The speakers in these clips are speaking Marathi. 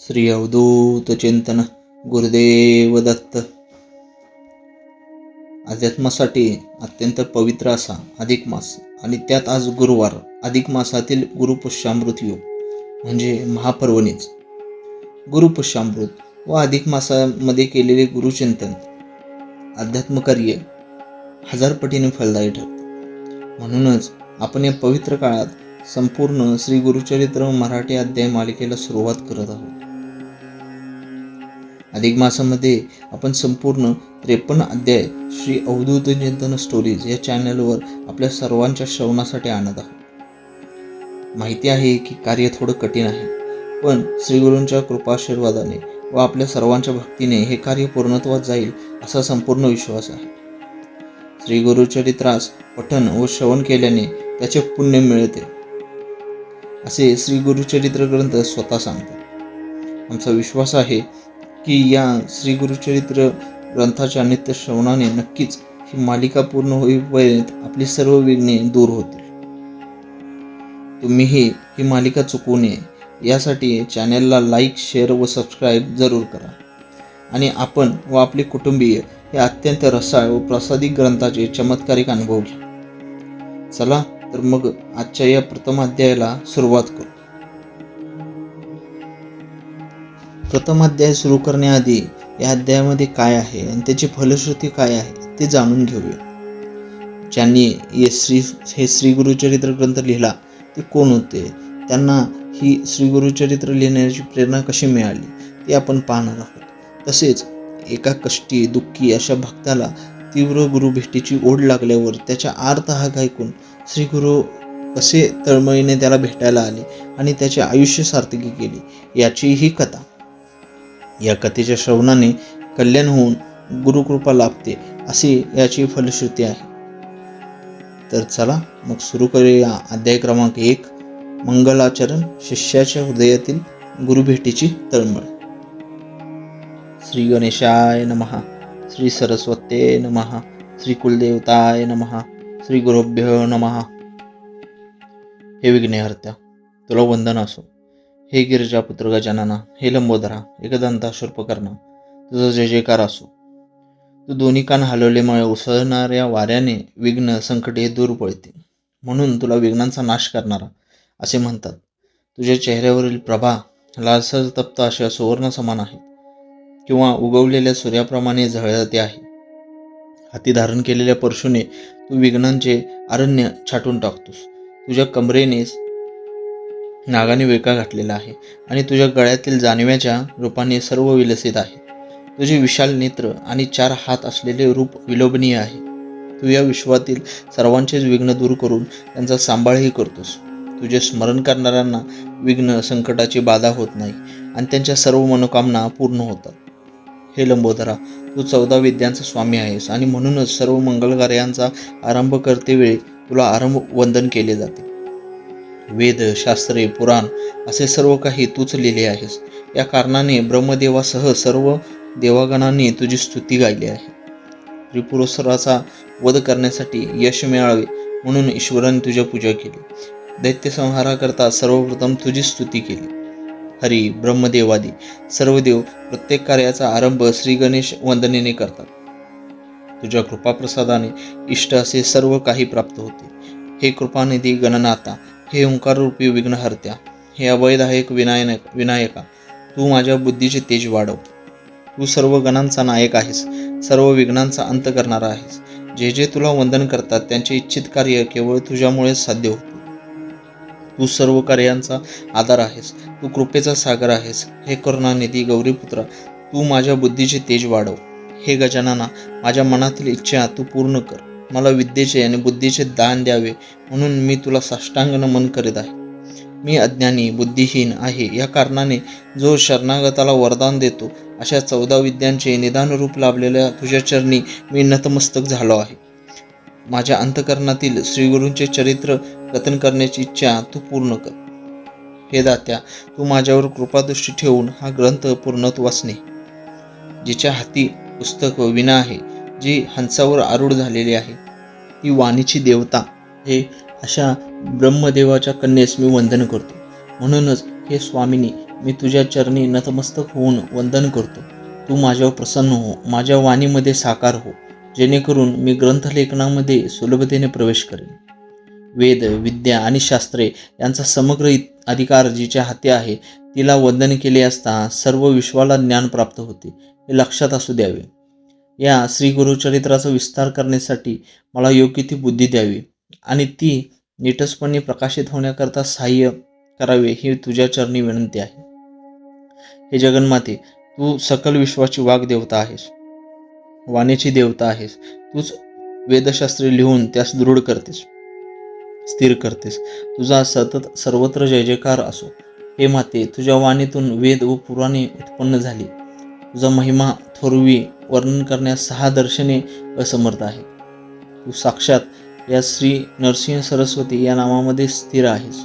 श्री अवधूत चिंतन गुरुदेव दत्त. अध्यात्मासाठी अत्यंत पवित्र असा अधिक मास आणि त्यात आज गुरुवार. अधिक मासातील गुरुपुष्यामृत योग म्हणजे महापर्वणीच. गुरुपुष्यामृत व अधिक मासामध्ये केलेले गुरुचिंतन अध्यात्मकार्य 1000 पटीने फलदायी ठरते. म्हणूनच आपण या पवित्र काळात संपूर्ण श्री गुरुचरित्र मराठी अध्याय मालिकेला सुरुवात करत आहोत. अधिक मासामध्ये आपण संपूर्ण 53 अध्याय श्री अवधूत चिंतन स्टोरीज या चॅनलवर आपल्या सर्वांच्या श्रवणासाठी आणत आहोत. माहिती आहे की कार्य थोडं कठीण आहे, पण श्री गुरूंच्या कृपाशीर्वादाने व आपल्या सर्वांच्या भक्तीने हे कार्य पूर्णत्वास जाईल असा संपूर्ण विश्वास आहे. श्री गुरुचरित्रास पठन व श्रवण केल्याने त्याचे पुण्य मिळते असे श्री गुरुचरित्र ग्रंथ स्वतः सांगतात. आमचा विश्वास आहे की या श्री गुरुचरित्र ग्रंथाच्या नित्य श्रवणाने नक्कीच ही मालिका पूर्ण होईपर्यंत आपली सर्व विघ्ने दूर होतील. तुम्हीही ही मालिका चुकवू नये यासाठी चॅनलला लाईक, शेअर व सबस्क्राईब जरूर करा आणि आपण व आपले कुटुंबीय हे अत्यंत रसाळ व प्रसादिक ग्रंथाचे चमत्कारिक अनुभव घ्या. चला तर मग आजच्या या प्रथम अध्यायाला सुरुवात करू. प्रथम अध्याय सुरू करण्याआधी या अध्यायामध्ये काय आहे आणि त्याची फलश्रुती काय आहे ते जाणून घेऊया. ज्यांनी हे श्री गुरुचरित्र ग्रंथ लिहिला ते कोण होते, त्यांना ही श्री गुरुचरित्र लिहिण्याची प्रेरणा कशी मिळाली ते आपण पाहणार आहोत. तसेच एका कष्टी दुःखी अशा भक्ताला तीव्र गुरुभेटीची ओढ लागल्यावर त्याच्या आर्त हाक ऐकून श्री गुरु कसे तळमळीने त्याला भेटायला आले आणि त्याचे आयुष्य सार्थकी केले याची ही कथा. या कथेच्या श्रवणाने कल्याण होऊन गुरुकृपा लाभते अशी याची फलश्रुती आहे. तर चला मग सुरू करूया अध्याय क्रमांक 1. मंगलाचरण, शिष्याच्या हृदयातील गुरुभेटीची तळमळ. श्री गणेशाय नमः, श्री सरस्वते नमः, श्री कुलदेवताय नमः, श्री गुरुभ्यो नमः. हे विघ्नहर्त्या, तुला वंदन असो. हे गिरिजापुत्र गजानना, हे लंबोदरा, एकदंता शूर्पकर्णा, तुझा जय जयकार असो. तू दोन्ही कान हलवल्यामुळे उसळणाऱ्या वाऱ्याने विघ्न संकटे दूर पळतील, म्हणून तुला विघ्नांचा नाश करणारा असे म्हणतात. तुझ्या चेहऱ्यावरील प्रभा लालसर तप्त अशा सुवर्ण समान आहे किंवा उगवलेल्या सूर्याप्रमाणे झळते आहे. हाती धारण केलेल्या परशुने तू विघ्नांचे अरण्य छाटून टाकतोस. तुझ्या कमरेने नागाने विळखा घातलेला आहे आणि तुझ्या गळ्यातील जानव्याच्या रूपाने सर्व विलसित आहे. तुझे विशाल नेत्र आणि 4 हात असलेले रूप विलोभनीय आहे. तू या विश्वातील सर्वांचेच विघ्न दूर करून त्यांचा सांभाळही करतोस. तुझे स्मरण करणाऱ्यांना विघ्न संकटाची बाधा होत नाही आणि त्यांच्या सर्व मनोकामना पूर्ण होतात. हे लंबोदरा, तू 14 विद्यांचा स्वामी आहेस आणि म्हणूनच सर्व मंगलकार्यांचा आरंभ करतेवेळी तुला आरंभ वंदन केले जाते. वेद, शास्त्रे, पुराण असे सर्व काही तूच लिहिले आहेस. या कारणाने ब्रह्मदेवासह सर्व देवागणांनी तुझी स्तुती गायली आहे. त्रिपुरासुराचा वध करण्यासाठी यश मिळावे म्हणून ईश्वराने तुझी पूजा केली. दैत्य संहाराकरता सर्वप्रथम तुझी स्तुती केली. हरी, ब्रह्मदेवादी सर्व देव प्रत्येक कार्याचा आरंभ श्री गणेश वंदनेने करतात. तुझ्या कृपाप्रसादाने इष्ट असे सर्व काही प्राप्त होते. हे कृपानिधी गणनाथा, हे ओंकाररूपी विघ्नहर्त्या, हे अभयदायक विनायका, तू माझ्या बुद्धीचे तेज वाढव. तू सर्व गणांचा नायक आहेस, सर्व विघ्नांचा अंत करणारा आहेस. जे जे तुला वंदन करतात त्यांचे इच्छित कार्य केवळ तुझ्यामुळेच साध्य होते. तू सर्व कार्यांचा आधार आहेस. तू कृपेचा सागर आहेस. हे करुणानिधी गौरीपुत्रा, तू माझ्या बुद्धीचे तेज वाढव. हे गजानना, माझ्या मनातील इच्छा तू पूर्ण कर. मला विद्येचे आणि बुद्धीचे दान द्यावे म्हणून मी तुला साष्टांग नमन करीत आहे. मी अज्ञानी, बुद्धिहीन आहे. या कारणाने जो शरणागताला वरदान देतो अशा 14 विद्यांचे निदान रूप लाभलेल्या तुझ्या चरणी मी नतमस्तक झालो आहे. माझ्या अंतकरणातील श्रीगुरूंचे चरित्र कथन करण्याची इच्छा तू पूर्ण कर. हे दात्या, तू माझ्यावर कृपादृष्टी ठेवून हा ग्रंथ पूर्णत्वास ने. जिच्या हाती पुस्तक विना आहे, जी हंसावर आरूढ झालेली आहे, ती वाणीची देवता, अशा ब्रह्मदेवाच्या कन्येस मी वंदन करतो. म्हणूनच हे स्वामिनी, मी तुझ्या चरणी नतमस्तक होऊन वंदन करतो. तू माझ्यावर प्रसन्न हो, माझ्या वाणीमध्ये साकार हो, जेणेकरून मी ग्रंथलेखनामध्ये सुलभतेने प्रवेश करेन. वेद, विद्या आणि शास्त्रे यांचा समग्र अधिकार जिच्या हाती आहे, तिला वंदन केले असता सर्व विश्वाला ज्ञान प्राप्त होते, हे लक्षात असू द्यावे. या श्री गुरुचरित्राचा विस्तार करण्यासाठी मला योग्य ती बुद्धी द्यावी आणि ती नीटसपणे प्रकाशित होण्याकरता सहाय्य करावे, ही तुझ्या चरणी विनंती आहे. हे जगन्माते, तू सकल विश्वाची वाग्देवता आहेस, वाणीची देवता आहेस. तूच वेदशास्त्रे लिहून त्यास दृढ करतेस, स्थिर करतेस. तुझा सतत सर्वत्र जय जयकार असो. हे माते, तुझ्या वाणीतून वेद व पुराणे उत्पन्न झाली. तुझा महिमा थोरवी वर्णन करण्यास 6 दर्शने असमर्थ आहेत. तू साक्षात या श्री नरसिंह सरस्वती या नावामध्ये स्थिर आहेस,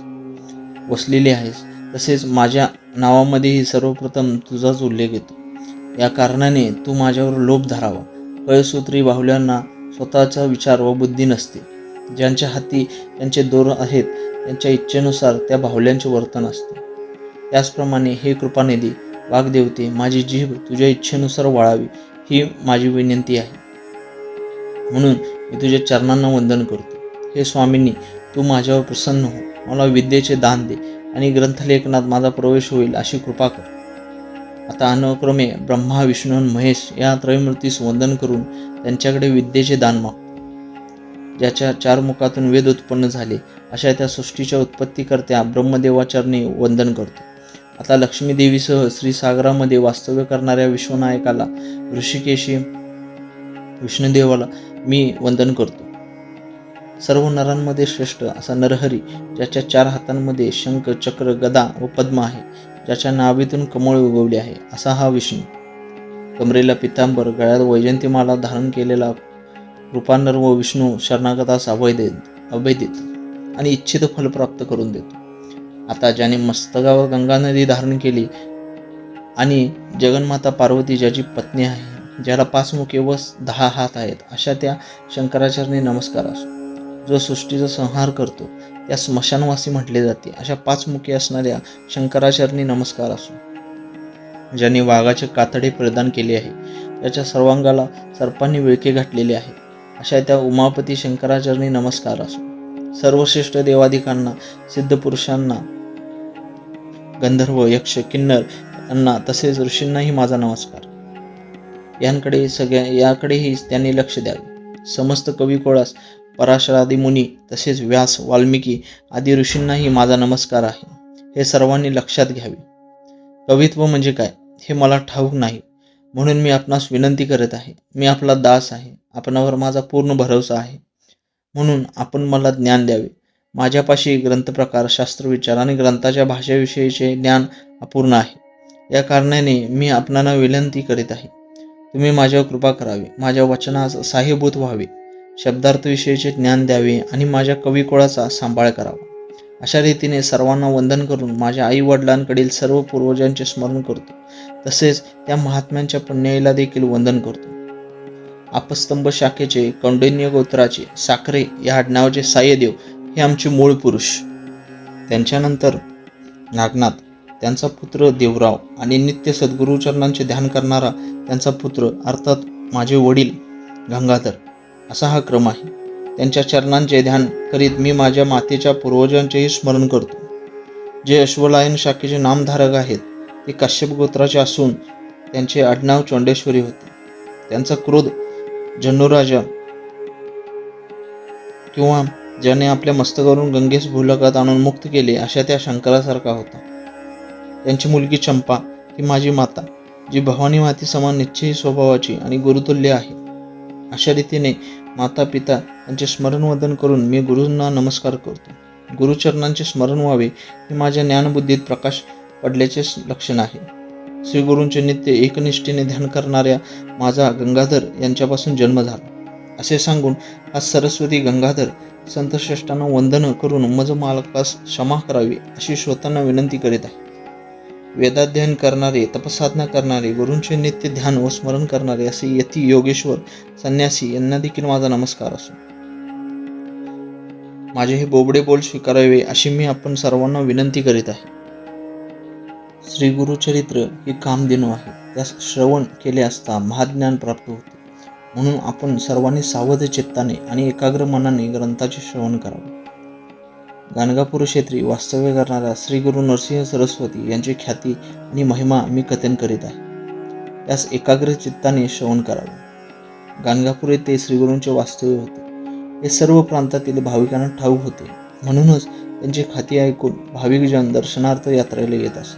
वसलेली आहेस. तसेच माझ्या नावामध्येही सर्वप्रथम तुझाच उल्लेख येतो. या कारणाने तू माझ्यावर लोभ धरावा. कळसूत्री बाहुल्यांना स्वतःचा विचार व बुद्धी नसते. ज्यांच्या हाती त्यांचे दोर आहेत, त्यांच्या इच्छेनुसार त्या बाहुल्यांचे वर्तन असते. त्याचप्रमाणे हे कृपानिधी वाग्देवते, माझी जीभ तुझ्या इच्छेनुसार वळावी, ही माझी विनंती आहे. म्हणून मी तुझ्या चरणांना वंदन करतो. हे स्वामींनी, तू माझ्यावर प्रसन्न हो, मला विद्येचे दान दे आणि ग्रंथलेखनात माझा प्रवेश होईल अशी कृपा कर. आता अनुक्रमे ब्रह्मा, विष्णू आणि महेश या त्रयमूर्तीस वंदन करून त्यांच्याकडे विद्येचे दान मागतो. ज्याच्या 4 मुखातून वेद उत्पन्न झाले, अशा त्या सृष्टीच्या उत्पत्तीकर्त्या ब्रह्मदेवाचरणी वंदन करतो. आता लक्ष्मीदेवीसह श्रीसागरामध्ये वास्तव्य करणाऱ्या विश्वनायकाला, ऋषिकेशी विष्णुदेवाला मी वंदन करतो. सर्व नरांमध्ये श्रेष्ठ असा नरहरी, ज्याच्या 4 हातांमध्ये शंख, चक्र, गदा व पद्म आहे, ज्याच्या नाभीतून कमळ उगवले आहे, असा हा विष्णू. कमरेला पितांबर, गळ्यात वैजयंतीमाला धारण केलेला कृपानर व विष्णू शरणागतास अभय देतो आणि इच्छित फल प्राप्त करून देतो. आता ज्याने मस्तकावर गंगा नदी धारण केली आणि जगन्माता पार्वती ज्याची पत्नी आहे, ज्याला 5 मुखे व 10 हात आहेत, अशा त्या शंकराचरणी नमस्कार असो. जो सृष्टीचा संहार करतो, त्या स्मशानवासी म्हटले जाते, अशा 5 मुखे असणाऱ्या शंकराचरणी नमस्कार असो. ज्याने वाघाचे कातडे प्रदान केले आहे, त्याच्या सर्वांगाला सर्पांनी विळखे घातलेले आहेत, अशा त्या उमापती शंकराचरणी नमस्कार असो. सर्वश्रेष्ठ देवाधिकांना, सिद्धपुरुषांना, गंधर्व, यक्ष, किन्नर यांना तसेच ऋषींनाही माझा नमस्कार. याकडेही त्यांनी लक्ष द्यावे. समस्त कविकुळास, पराशरादी मुनी तसेच व्यास, वाल्मिकी आदी ऋषींनाही माझा नमस्कार आहे, हे सर्वांनी लक्षात घ्यावे. कवित्व म्हणजे काय हे मला ठाऊक नाही, म्हणून मी आपणास विनंती करत आहे. मी आपला दास आहे, आपणावर माझा पूर्ण भरोसा आहे, म्हणून आपण मला ज्ञान द्यावे. माझ्यापाशी ग्रंथप्रकार, शास्त्रविचार आणि ग्रंथाच्या भाषेविषयीचे ज्ञान अपूर्ण आहे. या कारणाने मी आपणाला विनंती करीत आहे, तुम्ही माझ्यावर कृपा करावी, माझ्या वचनास सहाय्यभूत व्हावे, शब्दार्थविषयीचे ज्ञान द्यावे आणि माझ्या कविकुळाचा सांभाळ करावा. अशा रीतीने सर्वांना वंदन करून माझ्या आई वडिलांकडील सर्व पूर्वजांचे स्मरण करतो. तसेच त्या महात्म्यांच्या पुण्याईला देखील वंदन करतो. आपस्तंभ शाखेचे, कौंडिन्य गोत्राचे साखरे या आडनावाचे सायदेव हे आमचे मूळ पुरुष. त्यांच्यानंतर नागनाथ, त्यांचा पुत्र देवराव आणि नित्य सद्गुरुचरणांचे ध्यान करणारा त्यांचा पुत्र अर्थात माझे वडील गंगाधर, असा हा क्रम आहे. त्यांच्या चरणांचे ध्यान करीत मी माझ्या मातेच्या पूर्वजांचेही स्मरण करतो. जे अश्वलायन शाखेचे नामधारक आहेत, ते काश्यप गोत्राचे असून त्यांचे आडनाव चोंडेश्वरी होते. त्यांचा क्रोध जन्नूराजा किंवा ज्याने आपल्या मस्तकावरून गंगेस भूलोकात आणून मुक्त केले, अशा त्या शंकरासारखा होता. त्यांची मुलगी चंपा ही माझी माता, जी भवानी माती समान निश्चयी स्वभावाची आणि गुरुतुल्य आहे. अशा रीतीने माता पिता यांचे स्मरणवंदन करून मी गुरूंना नमस्कार करतो. गुरुचरणांचे स्मरण व्हावे हे माझ्या ज्ञानबुद्धीत प्रकाश पडल्याचे लक्षण आहे. श्री गुरूंचे नित्य एकनिष्ठेने ध्यान करणाऱ्या माझा गंगाधर यांच्यापासून जन्म झाला, असे सांगून हा सरस्वती गंगाधर संतश्रेष्ठांना वंदन करून मज मालकास क्षमा करावी अशी स्वतःना विनंती करीत आहे. वेदाध्ययन करणारे, तपसाधना करणारे, गुरूंचे नित्य ध्यान व स्मरण करणारे असे यती, योगेश्वर, संन्यासी यांना देखील माझा नमस्कार असो. माझे हे बोबडे बोल स्वीकारावे अशी मी आपण सर्वांना विनंती करीत आहे. श्री गुरुचरित्र हे कामधेनू आहे. त्यास श्रवण केले असता महाज्ञान प्राप्त होते. म्हणून आपण सर्वांनी सावध चित्ताने आणि एकाग्र मनाने ग्रंथाचे श्रवण करावे. गाणगापूर क्षेत्री वास्तव्य करणाऱ्या श्री गुरु नरसिंह सरस्वती यांची ख्याती आणि महिमा मी कथन करीत आहे. त्यास एकाग्र चित्ताने श्रवण करावे. गाणगापूर येथे श्रीगुरूंचे वास्तव्य होते. हे सर्व प्रांतातील भाविकांना ठाऊक होते. म्हणूनच त्यांची ख्याती ऐकून भाविकजन दर्शनार्थ यात्रेला येत असत.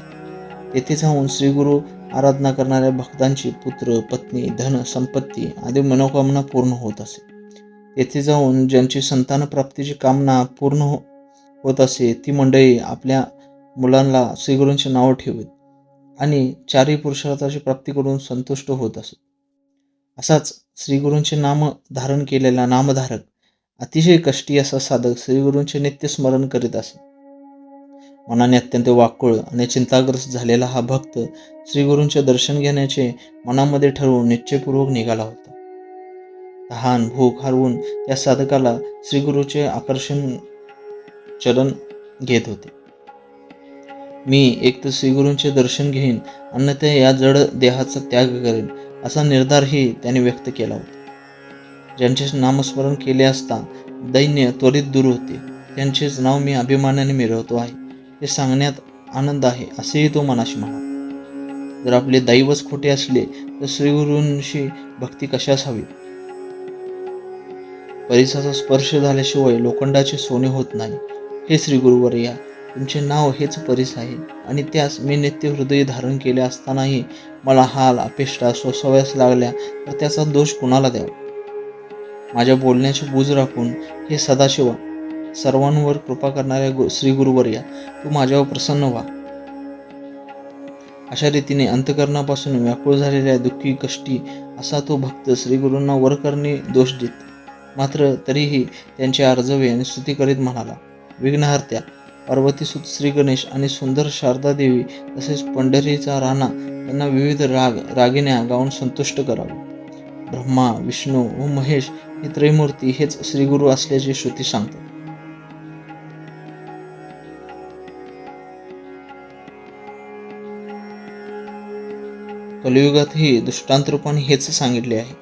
तेथे जाऊन श्रीगुरु आराधना करणाऱ्या भक्तांची पुत्र, पत्नी, धन, संपत्ती आदी मनोकामना पूर्ण होत असे. तेथे जाऊन ज्यांची संतान प्राप्तीची कामना पूर्ण होत असे ती मंडळी आपल्या मुलांना श्रीगुरूंचे नाव ठेवीत आणि चारही पुरुषार्थाची प्राप्ती करून संतुष्ट होत असत. असाच श्रीगुरूंचे नाम धारण केलेला नामधारक अतिशय कष्टी असा साधक श्रीगुरूंचे नित्य स्मरण करीत असत. मनाने अत्यंत व्याकुळ आणि चिंताग्रस्त झालेला हा भक्त श्रीगुरूंचे दर्शन घेण्याचे मनामध्ये ठरवून निश्चयपूर्वक निघाला होता. तहान भूक हरवून त्या साधकाला श्रीगुरूचे आकर्षण चरण घेत होते. मी एक तर श्रीगुरूंचे दर्शन घेईन अन्यथा या जड देहाचा त्याग करेन असा निर्धारही त्याने व्यक्त केला होता. ज्यांचे नामस्मरण केले असता दैन्य त्वरित दूर होते, त्यांचेच नाव मी अभिमानाने मिळवतो आहे हे सांगण्यात आनंद आहे असेही तो मनाशी म्हणाला. जर आपले दैवच खोटे असले तर श्रीगुरूंशी भक्ती कशास हवी. परिसाचा स्पर्श झाल्याशिवाय लोखंडाचे सोने होत नाही. हे श्री गुरुवर्या, तुमचे नाव हेच परीस आहे आणि त्यास मी नित्य हृदय धारण केले असतानाही मला हाल अपेष्टा सोसाव्यास लागल्या तर त्याचा दोष कुणाला द्यावा. माझ्या बोलण्याची बूज राखून हे सदाशिवा सर्वांवर कृपा करणाऱ्या श्री गुरुवर्या, तू माझ्यावर प्रसन्न व्हा. अशा रीतीने अंतकरणापासून व्याकुळ झालेल्या दुःखी कष्टी असा तो भक्त श्रीगुरूंना वरकरणी दोष देत मात्र तरीही त्यांचे आर्जवे आणि स्तुती करीत म्हणाला. विघ्नहर्त्या, पार्वतीसुत श्री गणेश आणि सुंदर शारदा देवी तसेच पंढरीचा राणा यांना विविध रागिण्या गाऊन संतुष्ट करावे. ब्रह्मा, विष्णू व महेश ही त्रैमूर्ती हेच श्रीगुरु असल्याची श्रुती सांगतात. कलियुगातही दृष्टांत रूपाने हेच सांगितले आहे.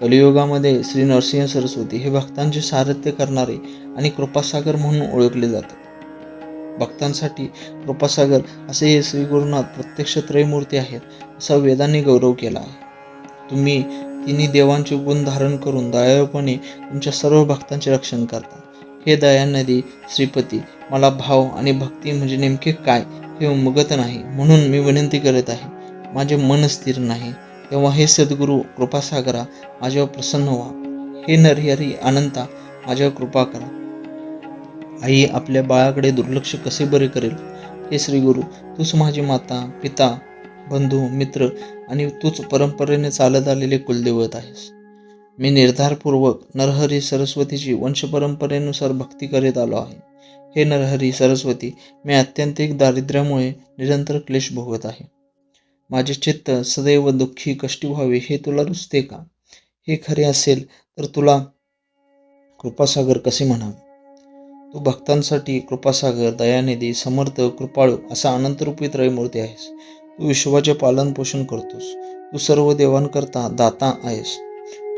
कलियुगामध्ये श्री नरसिंह सरस्वती हे भक्तांचे सारथ्य करणारे आणि कृपासागर म्हणून ओळखले जातात. भक्तांसाठी कृपासागर असे हे श्री गुरुनाथ प्रत्यक्ष त्रैमूर्ती आहेत असा वेदांनी गौरव केला आहे. तुम्ही तिन्ही देवांचे गुण धारण करून दयाळूपणे तुमच्या सर्व भक्तांचे रक्षण करता. हे दयानिधी श्रीपती, मला भाव आणि भक्ती म्हणजे नेमके काय हे उमगत नाही, म्हणून मी विनंती करत आहे. माझे मन स्थिर नाही, तेव्हा हे सद्गुरू कृपासागरा माझ्यावर प्रसन्न व्हा. हे नरहरी अनंता माझ्यावर कृपा करा. आई आपल्या बाळाकडे दुर्लक्ष कसे बरे करेल. हे श्रीगुरु, तूच माझी माता, पिता, बंधू, मित्र आणि तूच परंपरेने चालत आलेले कुलदैवत आहेस. मी निर्धारपूर्वक नरहरी सरस्वतीची वंशपरंपरेनुसार भक्ती करीत आलो आहे. हे नरहरी सरस्वती, मी आत्यंतिक दारिद्र्यामुळे निरंतर क्लेश भोगत आहे. माझे चित्त सदैव दुःखी कष्टी व्हावे हे तुला रुचते का. हे खरे असेल तर तुला कृपासागर कसे म्हणावे. तू भक्तांसाठी कृपासागर, दयानिधी, समर्थ, कृपाळू असा अनंतरूपी त्रयमूर्ती आहेस. तू विश्वाचे पालन पोषण करतोस. तू सर्व देवांकरता दाता आहेस.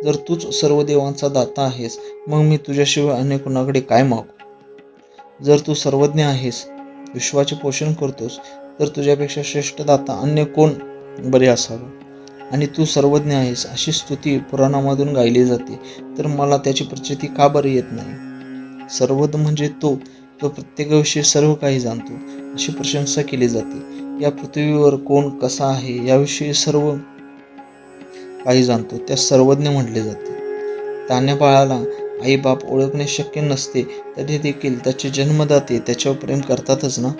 जर तूच सर्व देवांचा दाता आहेस मग मी तुझ्याशिवाय अन्य कुणाकडे काय मागू. जर तू सर्वज्ञ आहेस, विश्वाचे पोषण करतोस तर तुझ्यापेक्षा श्रेष्ठ दाता अन्य कोण बरे असावं. आणि तू सर्वज्ञ आहेस अशी स्तुती पुराणामधून गायली जाते तर मला त्याची प्रचिती का बरे येत नाही. सर्वज्ञ म्हणजे तो प्रत्येकाविषयी सर्व काही जाणतो अशी प्रशंसा केली जाते. या पृथ्वीवर कोण कसा आहे याविषयी सर्व काही जाणतो त्यास सर्वज्ञ म्हटले जाते. तान्ह्या बाळाला आई बाप ओळखणे शक्य नसते तरी देखील त्याचे जन्मदाते त्याच्यावर प्रेम करतातच ना.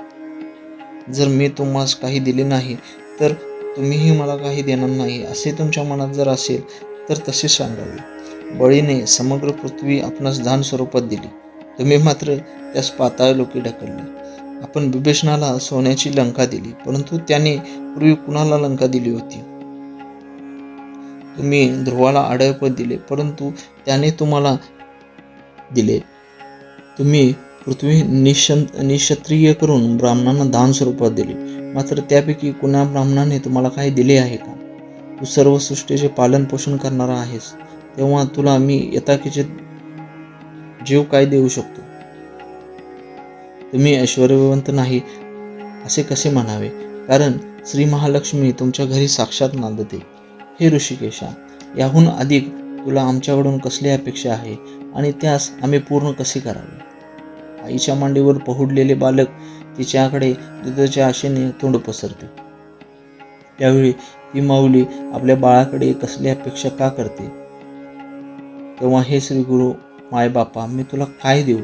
जर मी तुम्हास काही दिले नाही तर तुम्हीही मला काही देणार नाही असे तुमच्या मनात जर असेल तर तसे सांगावे. बळीने समग्र पृथ्वी आपणास दान स्वरूपात दिली, तुम्ही मात्र त्यास पाताळ लोकी ढकलले. आपण बिभीषणाला सोन्याची लंका दिली, परंतु त्याने पूर्वी कुणाला लंका दिली होती. तुम्ही ध्रुवाला आडयपद दिले, परंतु त्याने तुम्हाला दिले. तुम्ही पृथ्वी निक्षत्रिय करून ब्राह्मणांना दान स्वरूपात दिली, मात्र त्यापैकी कुणा ब्राह्मणाने तुम्हाला काही दिले आहे का? तू सर्व सृष्टीचे पालन पोषण करणारा आहेस, तेव्हा तुला मी यथाकिचित जीव काय देऊ शकतो? तुम्ही ऐश्वर्यवंत नाही असे कसे म्हणावे? कारण श्री महालक्ष्मी तुमच्या घरी साक्षात नांदते. हे ऋषिकेशा, याहून अधिक तुला आमच्याकडून कसली अपेक्षा आहे आणि त्यास आम्ही पूर्ण कसे करावे? आईच्या मांडीवर पहुडलेले बालक तिच्याकडे दुधाच्या आशेने तोंड पसरते. त्यावेळी ती माऊली आपल्या बाळाकडे कसली अपेक्षा का करते? तेव्हा हे श्री गुरु मायबापा, मी तुला काय देऊ?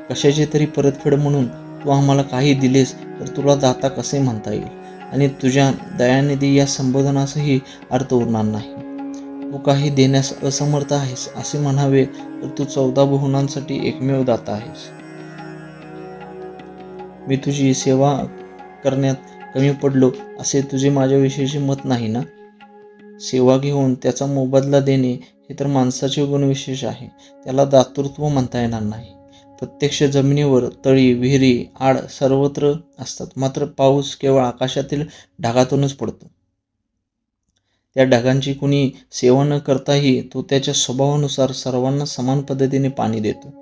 कशाची तरी परतफेड म्हणून तू आम्हाला काही दिलेस तर तुला दाता कसे म्हणता येईल? आणि तुझ्या दयानिधी या संबोधनासही अर्थ उरणार नाही. तू काही देण्यास असमर्थ आहेस असे म्हणावे तर तू 14 भुवनांसाठी एकमेव दाता आहेस. मी तुझी सेवा करण्यात कमी पडलो असे तुझे माझ्याविषयीचे मत नाही ना? सेवा घेऊन त्याचा मोबदला देणे हे तर माणसाचे गुणविशेष आहे, त्याला दातृत्व म्हणता येणार नाही. प्रत्यक्ष जमिनीवर तळी, विहिरी, आड सर्वत्र असतात, मात्र पाऊस केवळ आकाशातील ढगातूनच पडतो. त्या ढगांची कुणी सेवा न करताही तो त्याच्या स्वभावानुसार सर्वांना समान पद्धतीने पाणी देतो.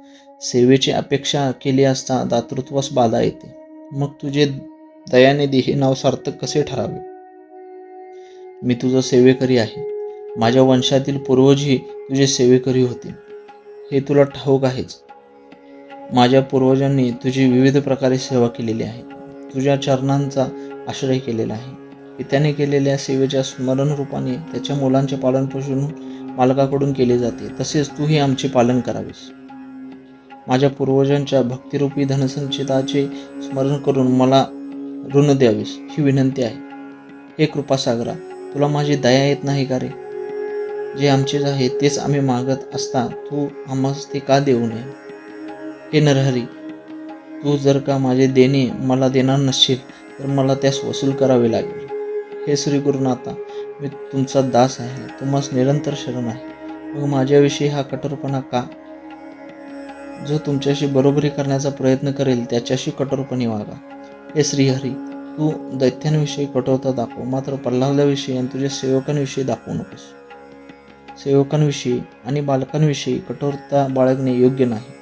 सेवेची अपेक्षा केली असता दातृत्वास बाधा येते. मग तुझे दयानिधी हे नाव सार्थक कसे ठरावे? मी तुझा सेवेकरी आहे. माझ्या वंशातील पूर्वजही तुझे सेवेकरी होते, हे तुला ठाऊक आहेच. माझ्या पूर्वजांनी तुझी विविध प्रकारे सेवा केलेली आहे, तुझ्या चरणांचा आश्रय केलेला आहे. पित्याने केलेल्या सेवेच्या स्मरण रूपाने त्याच्या मुलांचे पालनपोषण मालकाकडून केले जाते, तसेच तूही आमचे पालन करावेस. माझ्या पूर्वजांच्या भक्तिरूपी धनसंचिताचे स्मरण करून मला ऋण द्यावेस ही विनंती आहे. हे कृपासागरा, तुला माझी दया येत नाही का रे? जे आमचेच आहे तेच आम्ही मागत असता तू आम्हास ते का देऊ नये? हे नरहरी, तू जर का माझे देणे मला देणार नसशील तर मला त्यास वसूल करावे लागेल. हे श्री गुरुनाथा, मी तुमचा दास आहे, तुम्हास निरंतर शरण आहे. मग माझ्याविषयी हा कठोरपणा का? जो तुमच्याशी बरोबरी करण्याचा प्रयत्न करेल त्याच्याशी कठोरपणे वागा. हे श्रीहरी, तू दैत्यांविषयी कठोरता दाखव, मात्र प्रल्हादाविषयी आणि तुझ्या सेवकांविषयी दाखवू नकोस. सेवकांविषयी आणि बालकांविषयी कठोरता बाळगणे योग्य नाही.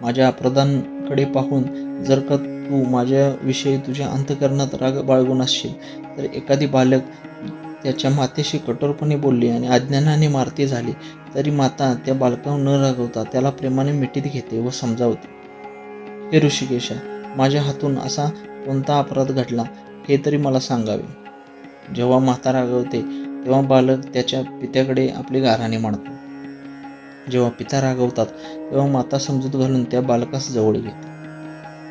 माझ्या अपराधांकडे पाहून जर का तू माझ्याविषयी तुझ्या अंतःकरणात राग बाळगून असशील तर एखादी बालक त्याच्या मातेशी कठोरपणे बोलली आणि अज्ञानाने मारती झाली तरी माता त्या बालकावर न रागवता त्याला प्रेमाने मिठीत घेते व समजावते. हे ऋषिकेशा, माझ्या हातून असा कोणता अपराध घडला हे तरी मला सांगावे. जेव्हा माता रागवते तेव्हा बालक त्याच्या पित्याकडे आपली गाऱ्हाणे मांडतो. जेव्हा पिता रागवतात तेव्हा माता समजूत घालून त्या बालकास जवळ घेते.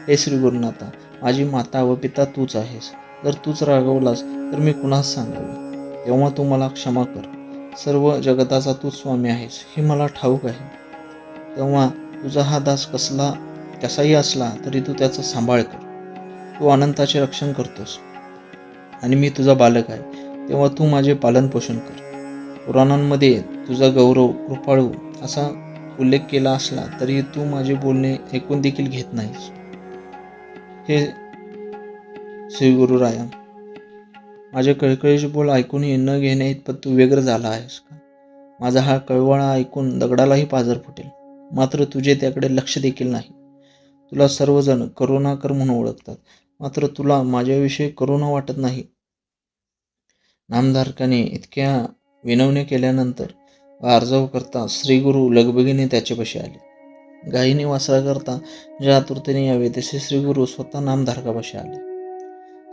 हे श्री गुरुनाथा, माझी माता व पिता तूच आहेस. जर तूच रागवलास तर मी कुणास सांगावे? तेव्हा तू मला क्षमा कर. सर्व जगताचा तूच स्वामी आहेस हे मला ठाऊक आहे. तेव्हा तुझा हा दास कसाही असला तरी तू त्याचा सांभाळ कर. तू अनंताचे रक्षण करतोस आणि मी तुझा बालक आहे, तेव्हा तू माझे पालन पोषण कर. पुराणांमध्ये तुझा गौरव, कृपाळू असा उल्लेख केला असला तरी तू माझे बोलणे ऐकून देखील घेत नाहीस. हे श्री गुरुराया, माझे कळकळीचे बोल ऐकूनही न घेण्या इतपत तू व्यग्र झाला आहेस का? माझा हा कळवळा ऐकून दगडालाही पाझर फुटेल, मात्र तुझे त्याकडे लक्ष देखील नाही. तुला सर्वजण करुणाकर म्हणून ओळखतात, मात्र तुला माझ्याविषयी करुणा वाटत नाही. नामधारकाने इतक्या विनवण्या केल्यानंतर अर्जाव करता श्री गुरु लगबगीने त्याच्यापाशी आले. गायीने वासरा करता ज्या आतुरतेने यावे तसे श्री गुरु स्वतः नामधारकापाशी आले.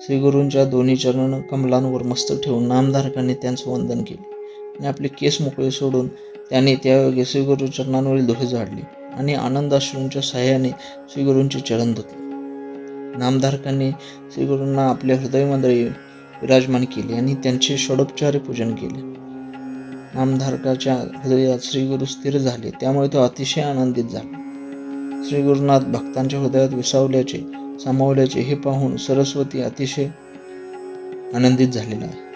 श्री गुरूंच्या दोन्ही चरण कमलांवर मस्तक ठेवून नामधारकाने त्यांचं वंदन केले आणि आपले केस मोकळे सोडून त्याने त्यायोगे श्री गुरु चरणांवरील धुळे झाडले आणि आनंदाश्रूंच्या सहाय्याने श्री गुरूंचे चरण धुतले. नामधारकांनी श्री गुरूंना आपल्या हृदयमध्ये विराजमान केले आणि त्यांचे षोडोपचारे पूजन केले. नामधारकाच्या हृदयात श्री गुरु स्थिर झाले, त्यामुळे तो अतिशय आनंदित झाला. श्री गुरुनाथ भक्तांच्या हृदयात सामावल्याचे हे पाहून सरस्वती अतिशय आनंदित झालेला आहे.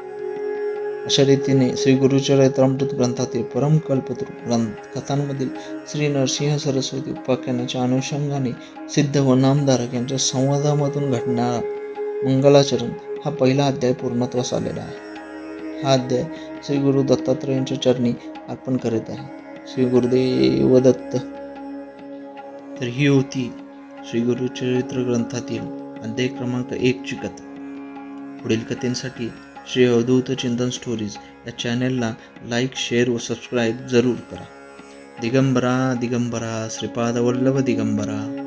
अशा रीतीने श्री गुरुचरित्रामृत ग्रंथातील परमकल्पतरू कथांमधील श्री नरसिंह सरस्वती उपाख्यानाच्या अनुषंगाने सिद्ध व नामधारक यांच्या संवादामधून घडणारा मंगलाचरण हा पहिला अध्याय पूर्णत्वास आलेला आहे. हा अध्याय श्री गुरु दत्तात्रेयांच्या चरणी अर्पण करीत आहे. श्री गुरुदेव दत्त. तर ही होती श्री गुरुचरित्र ग्रंथातील अध्याय क्रमांक 1 ची कथा. पुढील कथेसाठी श्री अवधूत चिंतन स्टोरीज या चॅनलला लाईक, शेअर व सबस्क्राईब जरूर करा. दिगंबरा दिगंबरा श्रीपाद वल्लभ दिगंबरा.